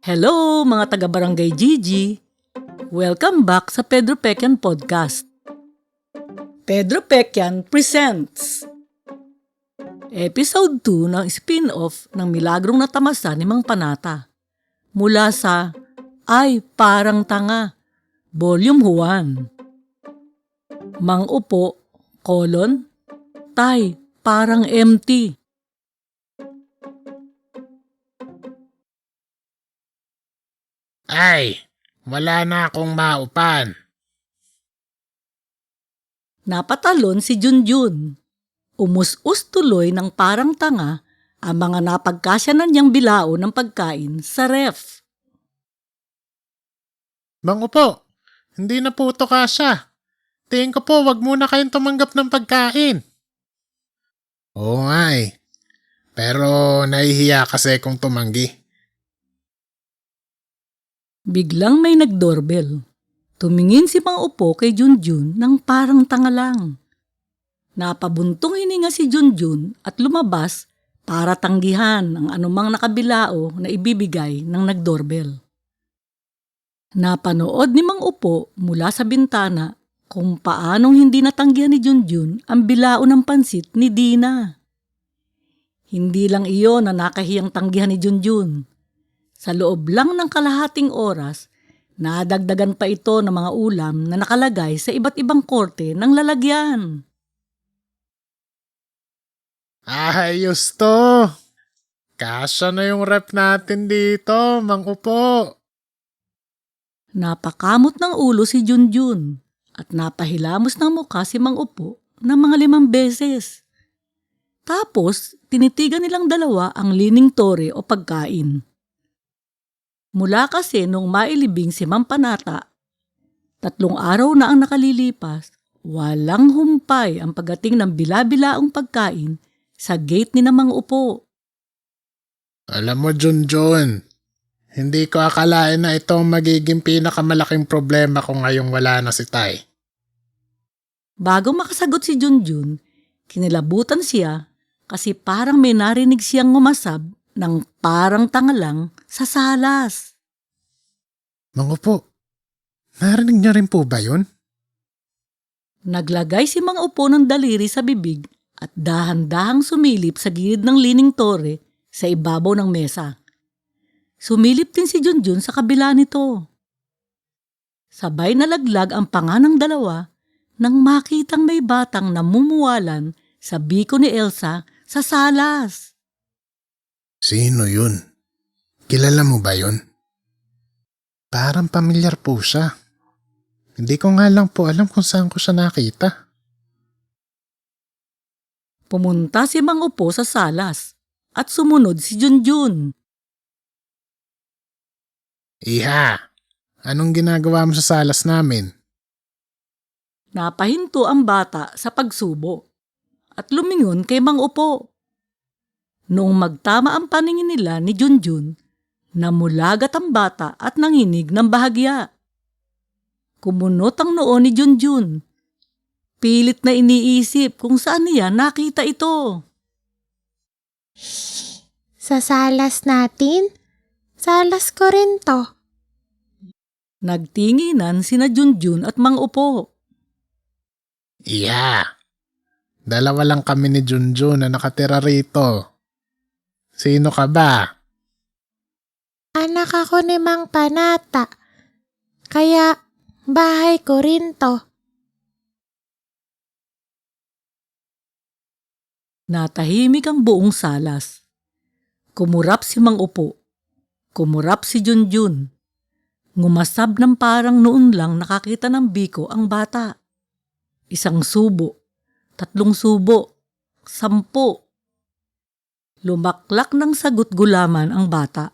Hello mga taga-Barangay Gigi! Welcome back sa Pedro Pecyan Podcast. Pedro Pecyan presents Episode 2 ng spin-off ng Milagrong Natamasa ni Mang Panata mula sa Ay Parang Tanga, Volume 1. Mang Upo, Tay, parang empty. Ay, wala na akong maupan. Napatalon si Junjun. Umus-us tuloy ng parang tanga ang mga napagkasyanan niyang bilao ng pagkain sa ref. Mang Upo, hindi na po ito kasya. Tingin ko po wag muna kayong tumanggap ng pagkain. Oo nga eh. Pero nahihiya kasi kung tumanggi. Biglang may nag-doorbell. Tumingin si Mang Upo kay Junjun ng parang tanga lang. Napabuntong hininga si Junjun at lumabas para tanggihan ang anumang nakabilao na ibibigay ng nag-doorbell. Napanood ni Mang Upo mula sa bintana kung paanong hindi natanggihan ni Junjun ang bilao ng pansit ni Dina. Hindi lang iyon na nakahiyang tanggihan ni Junjun. Sa loob lang ng kalahating oras, nadagdagan pa ito ng mga ulam na nakalagay sa iba't ibang korte ng lalagyan. Ayos to. Kasya na yung rep natin dito, Mang Upo. Napakamot ng ulo si Junjun at napahilamos ng mukha si Mang Upo ng mga 5 beses. Tapos, tinitigan nilang dalawa ang lining tore o pagkain. Mula kasi nung mailibing si Mang Panata, 3 araw na ang nakalilipas, walang humpay ang pagdating ng bila-bilaong pagkain sa gate ni Mang Upo. Alam mo, Junjun, hindi ko akalain na ito ang magiging pinakamalaking problema ko ngayong wala na si Tay. Bago makasagot si Junjun, kinilabutan siya kasi parang may narinig siyang ngumasab ng parang tanga lang sa salas. Mang Upo, narinig niyo rin po ba yun? Naglagay si Mang Upo ng daliri sa bibig at dahan-dahang sumilip sa gilid ng lining tore sa ibabaw ng mesa. Sumilip din si Junjun sa kabila nito. Sabay nalaglag ang panga ng dalawa nang makitang may batang namumuwalan sa biko ni Elsa sa salas. Sino yun? Kilala mo ba yun? Parang pamilyar po siya. Hindi ko nga lang po alam kung saan ko siya nakita. Pumunta si Mang Upo sa salas at sumunod si Junjun. Iha, anong ginagawa mo sa salas namin? Napahinto ang bata sa pagsubo at lumingon kay Mang Upo. Noong magtama ang paningin nila ni Junjun, namulagat ang bata at nanginig ng bahagya. Kumunot ang noo ni Junjun. Pilit na iniisip kung saan niya nakita ito. Sa salas natin? Salas ko rin to. Nagtinginan sina Junjun at Mang Upo. Iha, dalawa lang kami ni Junjun na nakatira rito. Sino ka ba? Anak ako ni Mang Panata. Kaya bahay ko rin to. Natahimik ang buong salas. Kumurap si Mang Upo. Kumurap si Junjun. Ngumasab ng parang noon lang nakakita ng biko ang bata. 1 subo, 3 subo, 10. Lumaklak ng sagot gulaman ang bata.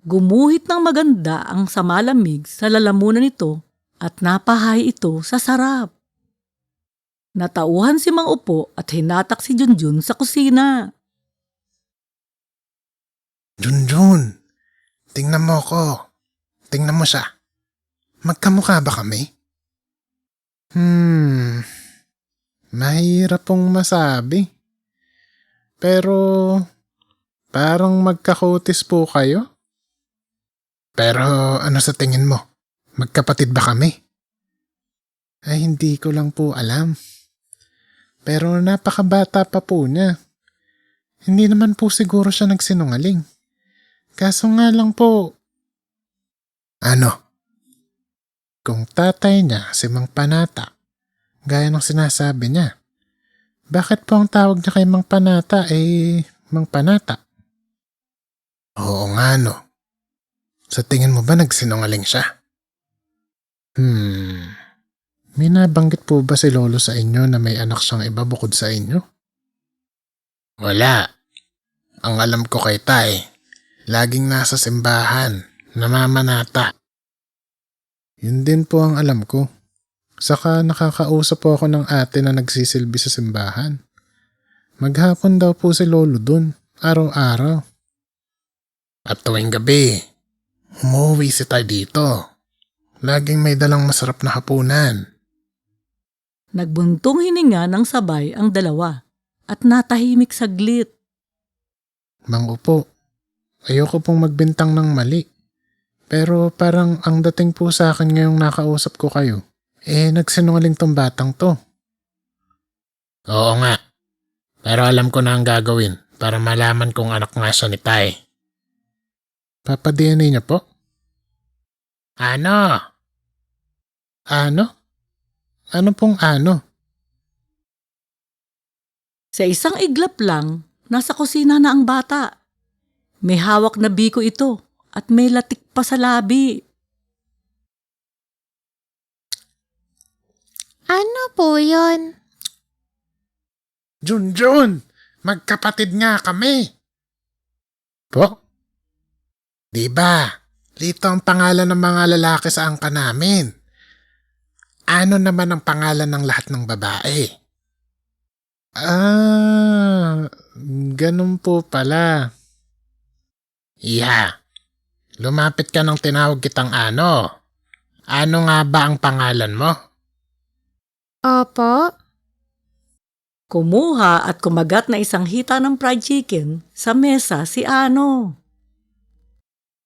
Gumuhit ng maganda ang samalamig sa lalamunan nito at napahay ito sa sarap. Natauhan si Mang Upo at hinatak si Junjun sa kusina. Junjun, tingnan mo ko. Tingnan mo siya. Magkamukha ba kami? Mahirap pong masabi. Pero parang magkakutis po kayo. Pero ano sa tingin mo? Magkapatid ba kami? Ay, hindi ko lang po alam. Pero napakabata pa po niya. Hindi naman po siguro siya nagsinungaling. Kaso nga lang po... Ano? Kung tatay niya si Mang Panata, gaya ng sinasabi niya, bakit po ang tawag niya kay Mang Panata Mang Panata? Oo nga no. Sa tingin mo ba nagsinungaling siya? May nabanggit po ba si Lolo sa inyo na may anak siyang iba bukod sa inyo? Wala. Ang alam ko kay Tay, laging nasa simbahan, namamanata. Yun din po ang alam ko. Saka nakakausap po ako ng ate na nagsisilbi sa simbahan. Maghapon daw po si Lolo dun, araw-araw. At tuwing gabi, umuwi si Tay dito. Laging may dalang masarap na hapunan. Nagbuntong hininga ng sabay ang dalawa at natahimik saglit. Mang Upo, ayoko pong magbintang ng mali. Pero parang ang dating po sa akin ngayong nakausap ko kayo, nagsinungaling tong batang to. Oo nga. Pero alam ko na ang gagawin para malaman kung anak nga siya ni Tay. Papa-DNA niya po? Ano? Ano? Ano pong ano? Sa isang iglap lang, nasa kusina na ang bata. May hawak na biko ito at may latik pa sa labi. Ano po yon? Junjun! Magkapatid nga kami! Po? Diba? Lito ang pangalan ng mga lalaki sa angka namin. Ano naman ang pangalan ng lahat ng babae? Ganun po pala. Iha, lumapit ka nang tinawag kitang ano. Ano nga ba ang pangalan mo? Opo. Kumuha at kumagat na isang hita ng fried chicken sa mesa si Ano.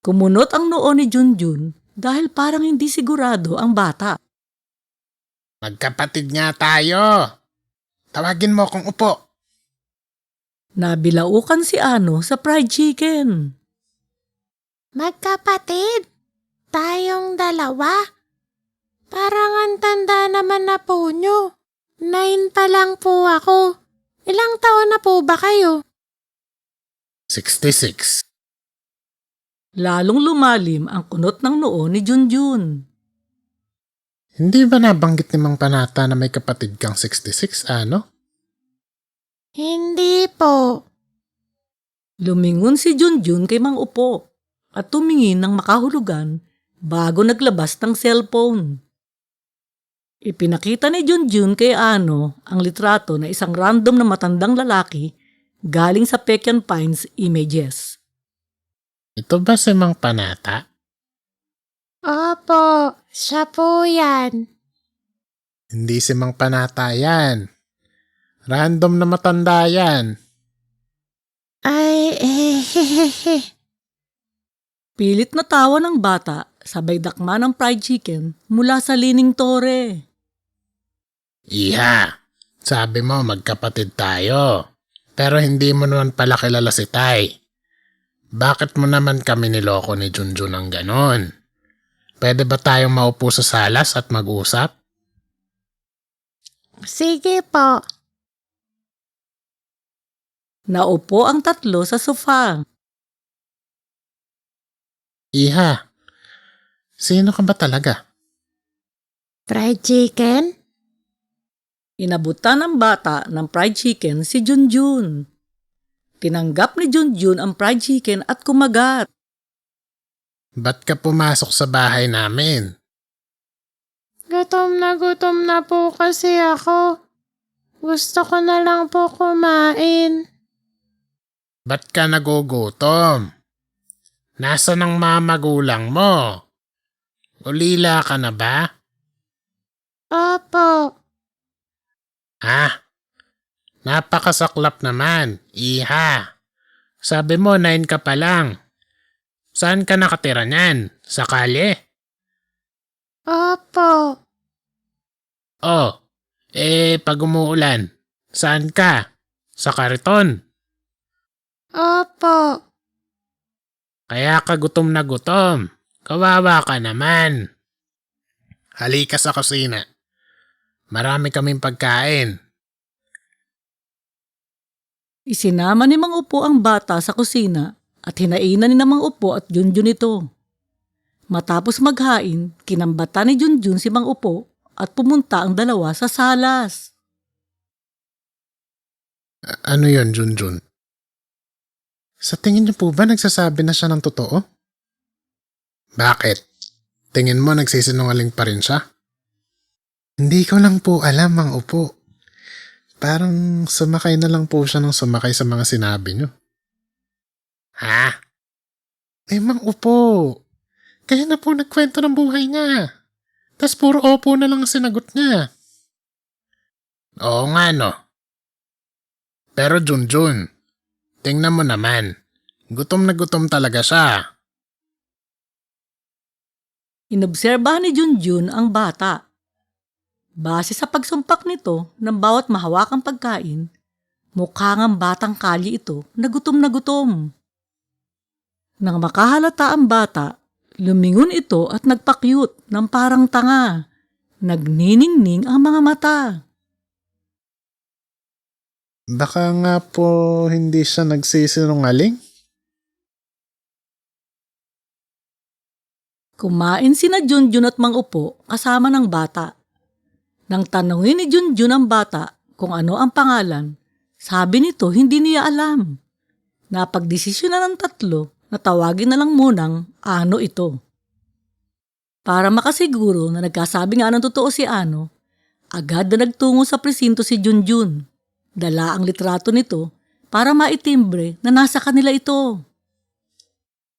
Kumunot ang noo ni Junjun dahil parang hindi sigurado ang bata. Magkapatid nga tayo. Tawagin mo kung upo. Nabilaukan si Ano sa fried chicken. Magkapatid? Tayong dalawa? Parang ang tanda naman na po nyo. 9 pa lang po ako. Ilang taon na po ba kayo? 66. Lalong lumalim ang kunot ng noo ni Junjun. Hindi ba nabanggit ni Mang Panata na may kapatid kang 66, ano? Hindi po. Lumingon si Junjun kay Mang Upo at tumingin ng makahulugan bago naglabas ng cellphone. Ipinakita ni Junjun kay Ano ang litrato na isang random na matandang lalaki galing sa Pecan Pines Images. Ito ba si Mang Panata? Opo, siya po yan. Hindi si Mang Panata yan. Random na matanda yan. Ay, hehehe. Pilit na tawa ng bata sabay dakma ng fried chicken mula sa lining tore. Iha, sabi mo magkapatid tayo. Pero hindi mo naman pala kilala si Tay. Bakit mo naman kami niloko ni Junjun ng ganon? Pwede ba tayong maupo sa salas at mag-usap? Sige po. Naupo ang tatlo sa sofa. Iha, sino ka ba talaga? Fried chicken? Inabutan ng bata ng fried chicken si Junjun. Tinanggap ni Junjun ang fried chicken at kumagat. Ba't ka pumasok sa bahay namin? Gutom na po kasi ako. Gusto ko na lang po kumain. Ba't ka nagugutom? Nasaan ang mamagulang mo? Ulila ka na ba? Opo. Napakasaklap naman, Iha. Sabi mo 9 ka pa lang. Saan ka nakatira niyan? Sa kalye? Opo. Oh, pag umuulan, saan ka? Sa kariton. Opo. Kaya ka gutom na gutom. Kawawa ka naman. Halika sa kusina. Marami kaming pagkain. Isinama ni Mang Upo ang bata sa kusina at hinainan ni na Mang Upo at Junjun ito. Matapos maghain, kinambata ni Junjun si Mang Upo at pumunta ang dalawa sa salas. Ano yon, Junjun? Sa tingin niyo po ba nagsasabi na siya ng totoo? Bakit? Tingin mo nagsisinungaling pa rin siya? Hindi ko lang po alam, Mang Upo. Parang sumakay na lang po siya nang sumakay sa mga sinabi niyo. Ha? Mang Upo, kaya na po nagkwento ng buhay niya. Tas puro opo na lang ang sinagot niya. Oo nga no. Pero Junjun, tingnan mo naman. Gutom na gutom talaga siya. Inobserbahan ni Junjun ang bata. Base sa pagsumpak nito ng bawat mahawakang pagkain, mukha ngang batang kalye ito na gutom. Nang makahalata ang bata, lumingon ito at nagpakyut ng parang tanga. Nagniningning ang mga mata. Baka nga po hindi siya nagsisinungaling? Kumain sina Junjun at Mang Upo kasama ng bata. Nang tanungin ni Junjun ang bata kung ano ang pangalan, sabi nito hindi niya alam. Napagdesisyon na ng tatlo na tawagin na lang munang Ano ito. Para makasiguro na nagkasabi nga ng totoo si Ano, agad na nagtungo sa presinto si Junjun. Dala ang litrato nito para maitimbre na nasa kanila ito.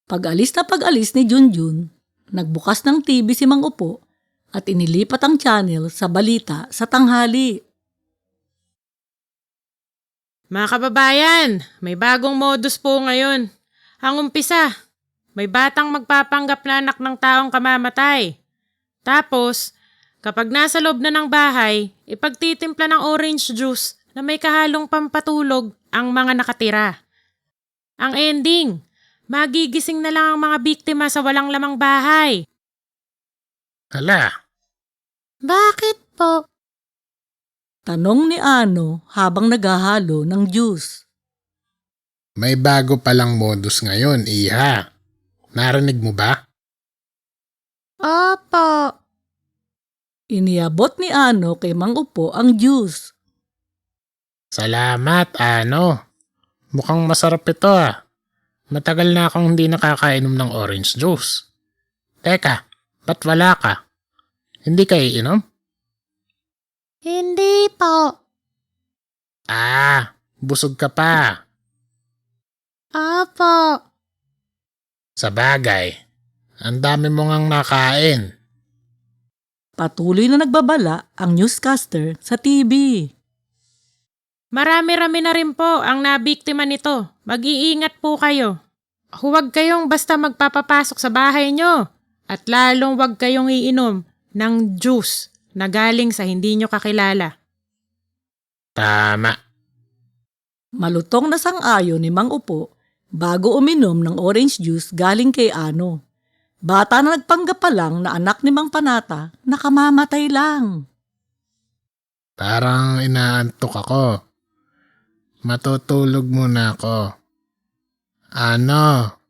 Pag-alis ni Junjun, nagbukas ng TV si Mang Upo at inilipat ang channel sa balita sa tanghali. Mga kababayan, may bagong modus po ngayon. Ang umpisa, may batang magpapanggap na anak ng taong kamamatay. Tapos, kapag nasa loob na ng bahay, ipagtitimpla ng orange juice na may kahalong pampatulog ang mga nakatira. Ang ending, magigising na lang ang mga biktima sa walang lamang bahay. Hala, Bakit po? Tanong ni Ano habang naghahalo ng juice. may bago palang modus ngayon, Iha. Narinig mo ba? Opo. Iniabot ni Ano kay Mang Upo ang juice. Salamat, Ano. Mukhang masarap ito ah. Matagal na akong hindi nakakainom ng orange juice. Teka, ba't wala ka? Hindi ka iinom? Hindi po. Busog ka pa. Opo. Sa bagay, ang dami mo ngang nakain. Patuloy na nagbabala ang newscaster sa TV. Marami-rami na rin po ang nabiktima nito. Mag-iingat po kayo. Huwag kayong basta magpapapasok sa bahay nyo. At lalong huwag kayong iinom ng juice na galing sa hindi nyo kakilala. Tama. Malutong na sang-ayon ni Mang Upo bago uminom ng orange juice galing kay Ano. Bata na nagpanggap pa lang na anak ni Mang Panata na kamamatay lang. Parang inaantok ako. Matutulog muna ako. Ano?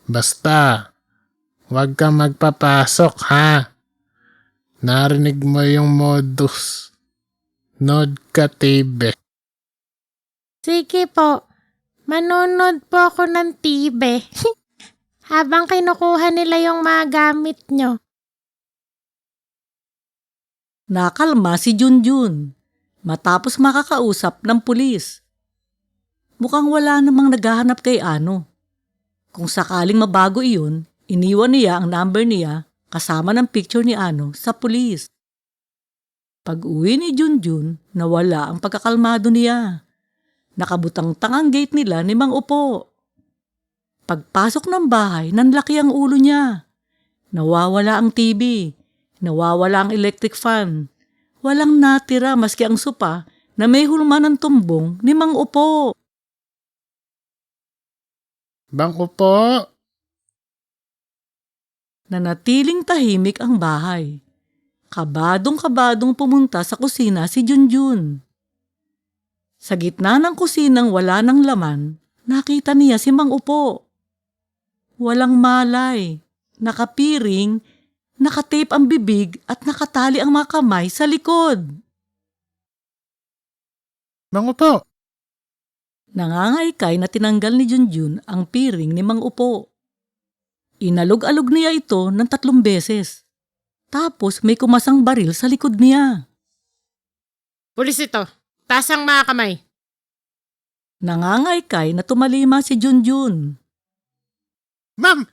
Basta, huwag ka magpapasok ha. Narinig mo yung modus. Nod ka, TV. Sige po. Manonood po ako ng TV. Habang kinukuha nila yung mga gamit nyo. Nakalma si Junjun matapos makakausap ng pulis. Mukhang wala namang naghahanap kay Ano. Kung sakaling mabago iyon, iniwan niya ang number niya kasama ng picture ni Ano sa pulis. Pag-uwi ni Junjun, nawala ang pagkakalmado niya. Nakabutang-tang ang gate nila ni Mang Upo. Pagpasok ng bahay, nanlaki ang ulo niya. Nawawala ang TV, nawawala ang electric fan. Walang natira maski ang sopa na may hulma ng tumbong ni Mang Upo. Bang upo. Nanatiling tahimik ang bahay. Kabadong-kabadong pumunta sa kusina si Junjun. Sa gitna ng kusinang wala ng laman, nakita niya si Mang Upo. Walang malay, nakapiring, nakatape ang bibig at nakatali ang mga kamay sa likod. Bang upo. Nangangaykay na tinanggal ni Junjun ang piring ni Mang Upo. Inalog-alog niya ito ng 3 beses. Tapos may kumasang baril sa likod niya. Pulis ito. Taas ang mga kamay. Nangangaykay na tumalima si Junjun. Ma'am,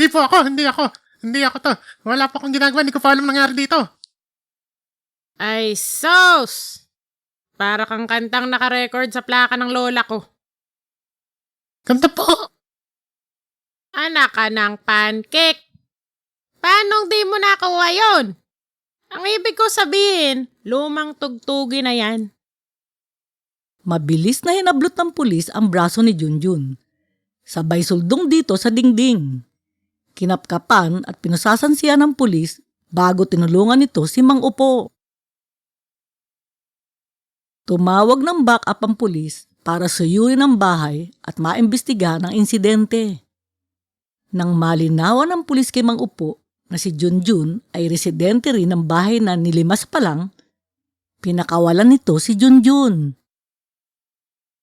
hindi ako to. Wala po akong ginagawa, hindi ko pa alam nangyari dito. Ay, sos! Para kang kantang nakarecord sa plaka ng lola ko. Kanta po. Anak ka ng pancake. Paanong di mo nakuha yun? Ang ibig ko sabihin, lumang tugtugi na yan. Mabilis na hinablot ng pulis ang braso ni Junjun. Sabay suldong dito sa dingding. Kinapkapan at pinasasansiyan ng pulis bago tinulungan nito si Mang Upo. Tumawag ng backup ang pulis para suyuin ang bahay at maimbestigahan ang insidente. Nang malinawan ng pulis kay Mang Upo na si Junjun ay residente rin ng bahay na nilimas pa lang, pinakawalan nito si Junjun.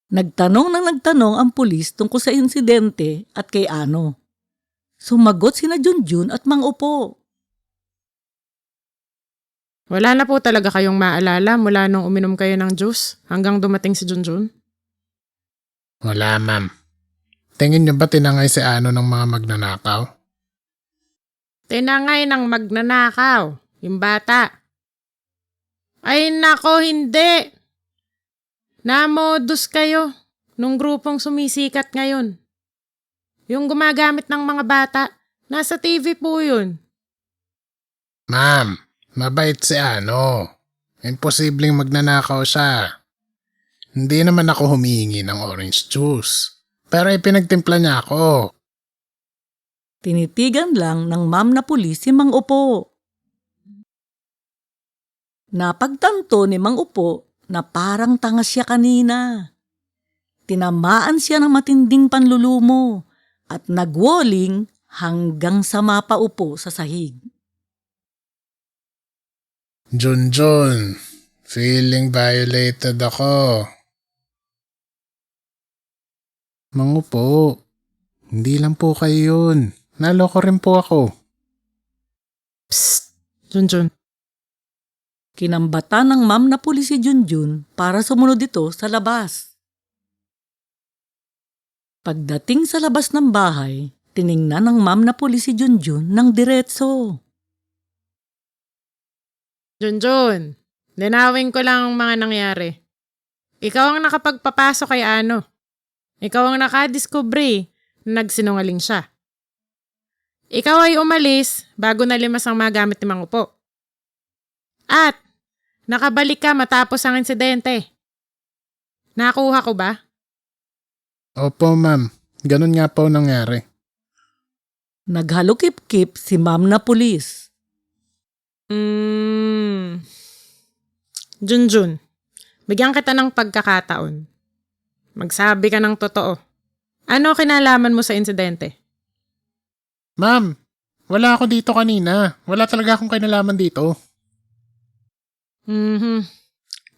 Nagtanong ang pulis tungkol sa insidente at kay Ano. Sumagot sina Junjun at Mang Upo. Wala na po talaga kayong maalala mula nung uminom kayo ng juice hanggang dumating si Junjun? Wala, ma'am. Tingin niyo ba tinangay si Ano ng mga magnanakaw? Tinangay ng magnanakaw, yung bata. Ay nako, hindi. Namodus kayo nung grupong sumisikat ngayon. Yung gumagamit ng mga bata, nasa TV po yun. Ma'am, mabait si Ano. Imposibleng magnanakaw siya. Hindi naman ako humihingi ng orange juice. Pero ipinagtimpla niya ako. Tinitigan lang ng ma'am na pulis si Mang Upo. Napagtanto ni Mang Upo na parang tanga siya kanina. Tinamaan siya ng matinding panlulumo at nagwoling hanggang sa mapaupo sa sahig. Junjun, feeling violated ako. Mang Upo, hindi lang po kayo yun. Naloko rin po ako. Psst, Junjun. Kinambatan ng ma'am na pulis si Junjun para sumunod ito sa labas. Pagdating sa labas ng bahay, tiningnan ng ma'am na pulis si Junjun ng diretso. Junjun, linawin ko lang ang mga nangyari. Ikaw ang nakapagpapasok kay Ano. Ikaw ang nakadiskubre na nagsinungaling siya. Ikaw ay umalis bago nalimas ang mga gamit ni Mang Upo. At nakabalik ka matapos ang insidente. Nakuha ko ba? Opo, ma'am. Ganun nga po nangyari. Naghalukip-kip si ma'am na pulis. Junjun, bigyan kita ng pagkakataon. Magsabi ka ng totoo. Ano kinalaman mo sa insidente? Ma'am, wala ako dito kanina. Wala talaga akong kinalaman dito.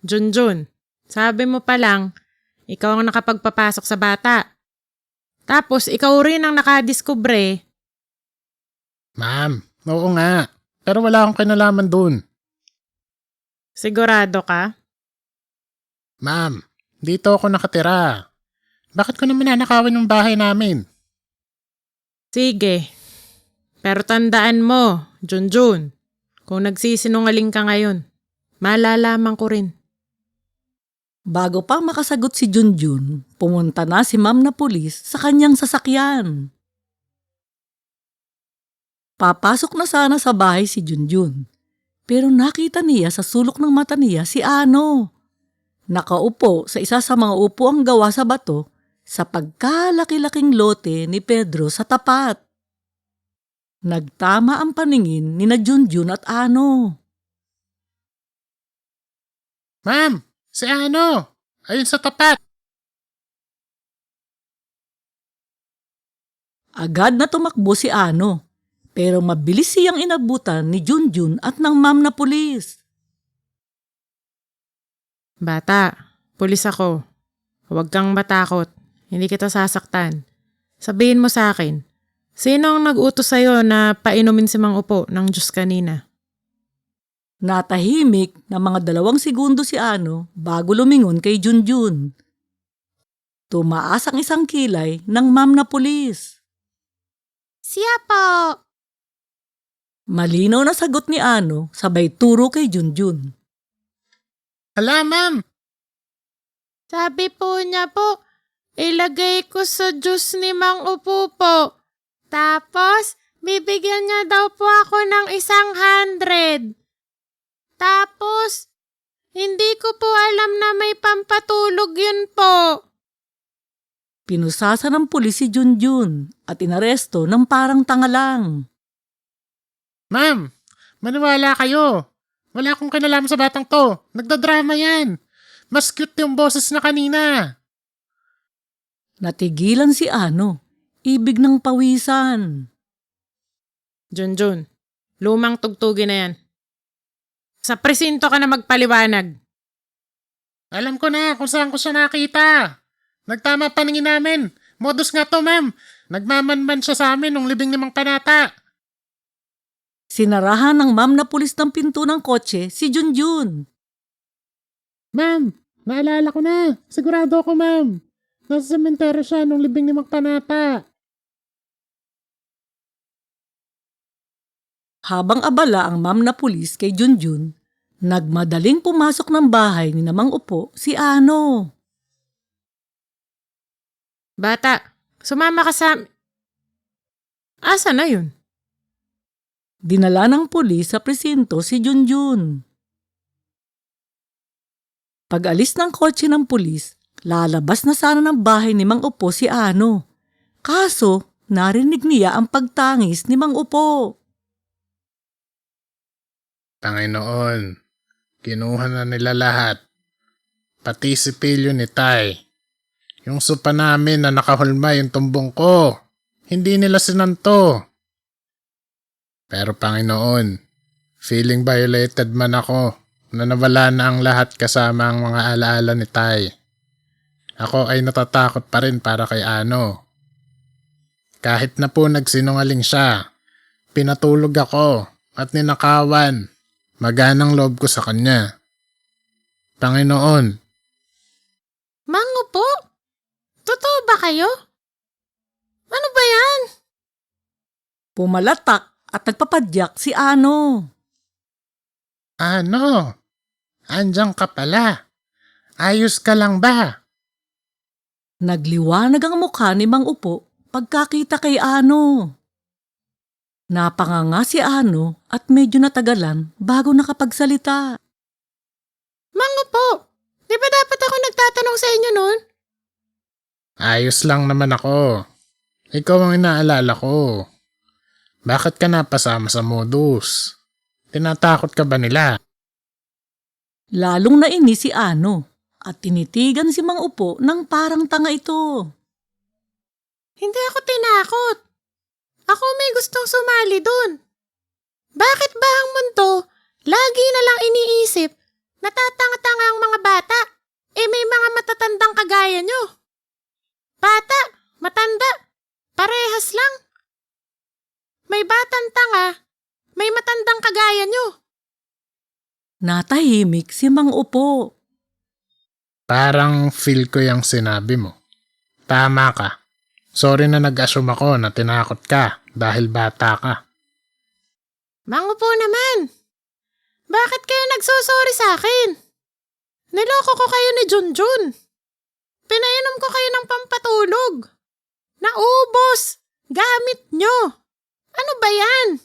Junjun, sabi mo pa lang, ikaw ang nakapagpapasok sa bata. Tapos ikaw rin ang nakadiskubre. Ma'am, oo nga. Pero wala akong kinalaman dun. Sigurado ka? Ma'am, dito ako nakatira. Bakit ko naman nanakawin yung bahay namin? Sige. Pero tandaan mo, Junjun, kung nagsisinungaling ka ngayon, malalaman ko rin. Bago pa makasagot si Junjun, pumunta na si ma'am na pulis sa kanyang sasakyan. Papasok na sana sa bahay si Junjun. Pero nakita niya sa sulok ng mata niya si Ano. Nakaupo sa isa sa mga upuang gawa sa bato sa pagkalaki-laking lote ni Pedro sa tapat. Nagtama ang paningin ni na Junjun at Ano. Ma'am, si Ano. Ayun sa tapat. Agad na tumakbo si Ano, pero mabilis siyang inabutan ni Junjun at ng ma'am na pulis. Bata, pulis ako. Huwag kang matakot. Hindi kita sasaktan. Sabihin mo sa akin, sino ang nag-utos sa'yo na painumin si Mang Upo ng Diyos kanina? Natahimik na mga 2 segundo si Ano bago lumingon kay Junjun. Tumaas ang isang kilay ng ma'am na pulis. Siya po. Malinaw na sagot ni Ano sabay turo kay Junjun. Hala, ma'am. Sabi po niya po, ilagay ko sa Diyos ni Mang Upo po. Tapos, bibigyan niya daw po ako ng 100. Tapos, hindi ko po alam na may pampatulog yun po. Pinusasa ng pulis si Junjun at inaresto ng parang tanga lang. Ma'am, maniwala kayo. Wala akong kinalaman sa batang to. Nagdadrama yan. Mas cute yung boses na kanina. Natigilan si Ano, ibig ng pawisan. Junjun, lumang tugtugin na yan. Sa presinto ka na magpaliwanag. Alam ko na kung saan ko siya nakita. Nagtama paningin namin. Modus nga to, ma'am. Nagmamanman siya sa amin nung 15 panata. Sinarahan ng ma'am na pulis ng pinto ng kotse si Junjun. Ma'am, naalala ko na. Sigurado ako, ma'am. Nasa sementeryo siya nung 15 panata. Habang abala ang ma'am na pulis kay Junjun, nagmadaling pumasok ng bahay ni Mang Upo si Ano. Bata, sumama ka sa... Asa na yun? Dinala ng pulis sa presinto si Junjun. Pag-alis ng kotse ng pulis, lalabas na sana ng bahay ni Mang Upo si Ano. Kaso, narinig niya ang pagtangis ni Mang Upo. Panginoon, kinuha na nila lahat. Pati si Pilyo ni Tay. Yung sopa namin na nakahulma yung tumbong ko. Hindi nila sinanto. Pero Panginoon, feeling violated man ako na nawala na ang lahat kasama ang mga alaala ni Tay. Ako ay natatakot pa rin para kay Ano. Kahit na po nagsinungaling siya, pinatulog ako at ninakawan. Maganang loob ko sa kanya. Panginoon. Mang Upo? Totoo ba kayo? Ano ba yan? Pumalatak at nagpapadyak si Ano. Ano? Andiyan ka pala. Ayos ka lang ba? Nagliwanag ang mukha ni Mang Upo pagkakita kay Ano. Napanganga si Ano at medyo natagalan bago nakapagsalita. Mang Upo, di ba dapat ako nagtatanong sa inyo nun? Ayos lang naman ako. Ikaw ang inaalala ko. Bakit ka napasama sa modus? Tinatakot ka ba nila? Lalong nainis si Ano at tinitigan si Mang Upo ng parang tanga ito. Hindi ako tinakot. Ako may gustong sumali dun. Bakit ba ang mundo lagi na lang iniisip na tatanga-tanga ang mga bata? May mga matatandang kagaya nyo. Bata, matanda, parehas lang. May batang tanga, may matandang kagaya nyo. Natahimik si Mang Upo. Parang feel ko yung sinabi mo. Tama ka. Sorry na nag-assume ako na tinakot ka dahil bata ka. Mang Upo naman. Bakit kayo nagsosorry sa akin? Niloko ko kayo ni Junjun. Pinainom ko kayo ng pampatulog. Naubos. Gamit nyo. Ano ba yan?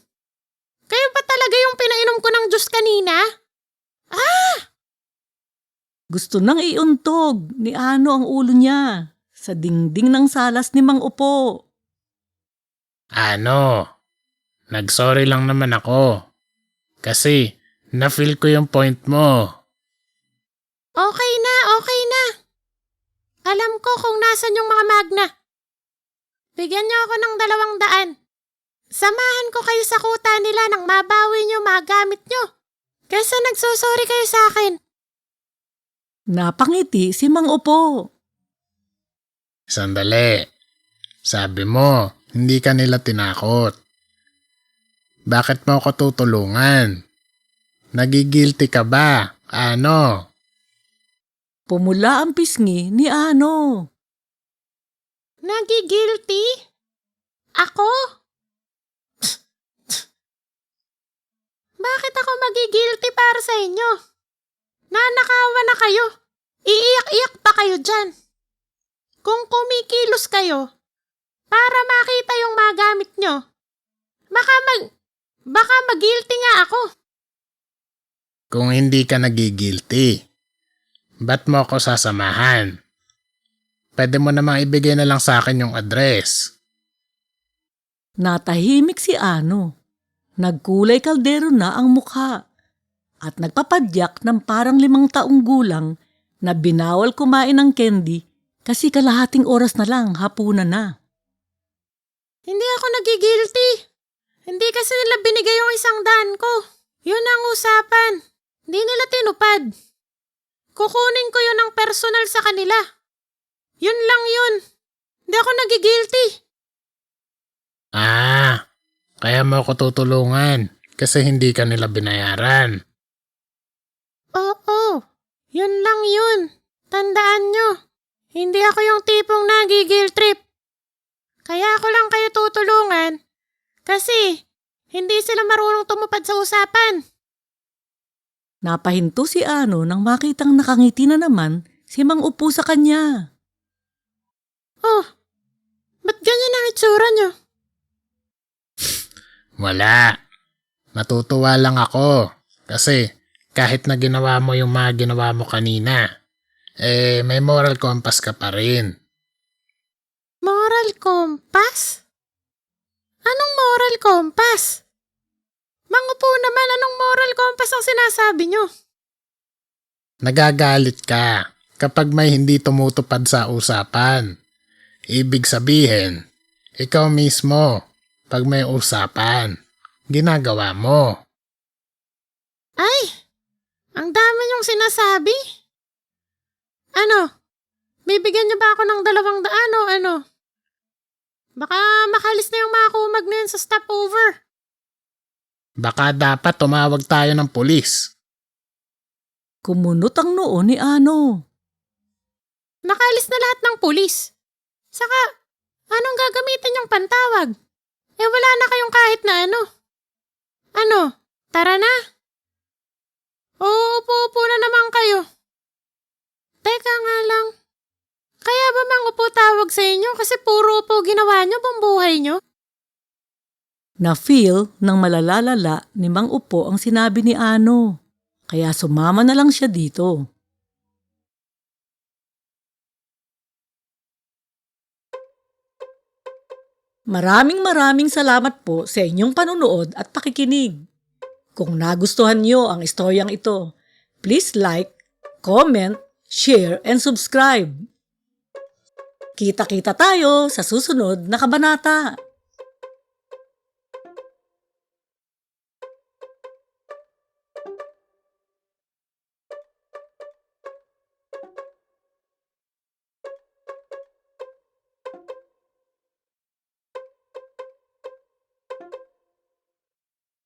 Kayo ba talaga yung pinainom ko ng juice kanina? Gusto nang iuntog ni Ano ang ulo niya sa dingding ng salas ni Mang Upo. Ano? Nagsorry lang naman ako. Kasi na-feel ko yung point mo. Okay na, okay na. Alam ko kung nasan yung mga magna. Bigyan niyo ako ng 200. Samahan ko kayo sa kuta nila nang mabawi niyo mga gamit niyo. Kaysa nagsusorry kayo sa akin. Napangiti si Mang Upo. Sandali. Sabi mo, hindi ka nila tinakot. Bakit mo ako tutulungan? Nagigilty ka ba? Ano? Pumula ang pisngi ni Ano. Nagigilty? Ako? Bakit ako magigilty para sa inyo? Nanakawa na kayo. Iiyak-iyak pa kayo dyan. Kung kumikilos kayo, para makita yung mga gamit nyo, baka mag-guilty nga ako. Kung hindi ka nagigilty, ba't mo ako sasamahan? Pwede mo namang ibigay na lang sa akin yung address. Natahimik si Ano. Nagkulay kaldero na ang mukha at nagpapadyak ng parang 5 taong gulang na binawal kumain ng candy kasi kalahating oras na lang hapunan na. Hindi ako nagigilty. Hindi kasi nila binigay yung 100 ko. Yun ang usapan. Hindi nila tinupad. Kukunin ko yun ng personal sa kanila. Yun lang yun. Hindi ako nagigilty. Kaya mo ako tutulungan kasi hindi ka nila binayaran. Oo, yun lang yun. Tandaan nyo, hindi ako yung tipong nagigil trip. Kaya ako lang kayo tutulungan kasi hindi sila marunong tumupad sa usapan. Napahinto si Ano nang makitang nakangiti na naman si Mang Upo sa kanya. Oh, ba't ganyan ang itsura nyo? Wala. Natutuwa lang ako kasi kahit na ginawa mo yung mga ginawa mo kanina, may moral compass ka pa rin. Moral compass? Anong moral compass? Mangupo naman, anong moral compass ang sinasabi nyo? Nagagalit ka kapag may hindi tumutupad sa usapan. Ibig sabihin, ikaw mismo, pag may usapan, ginagawa mo. Ay, ang dami niyong sinasabi. Ano? Bibigyan niyo ba ako ng 200 o ano? Baka makalis na yung mga kumag na yun sa stopover. Baka dapat tumawag tayo ng pulis. Kumunot ang noo ni Ano. Nakalis na lahat ng pulis. Saka, anong gagamitin yung pantawag? Wala na kayong kahit na ano. Ano? Tara na. Uupo-upo na naman kayo. Teka nga lang. Kaya ba mangupo tawag sa inyo kasi puro upo ginawa nyo buong buhay nyo? Na-feel ng malalalala ni Mang Upo ang sinabi ni Ano. Kaya sumama na lang siya dito. Maraming salamat po sa inyong panunood at pakikinig. Kung nagustuhan niyo ang istoryang ito, please like, comment, share, and subscribe. Kita-kita tayo sa susunod na kabanata.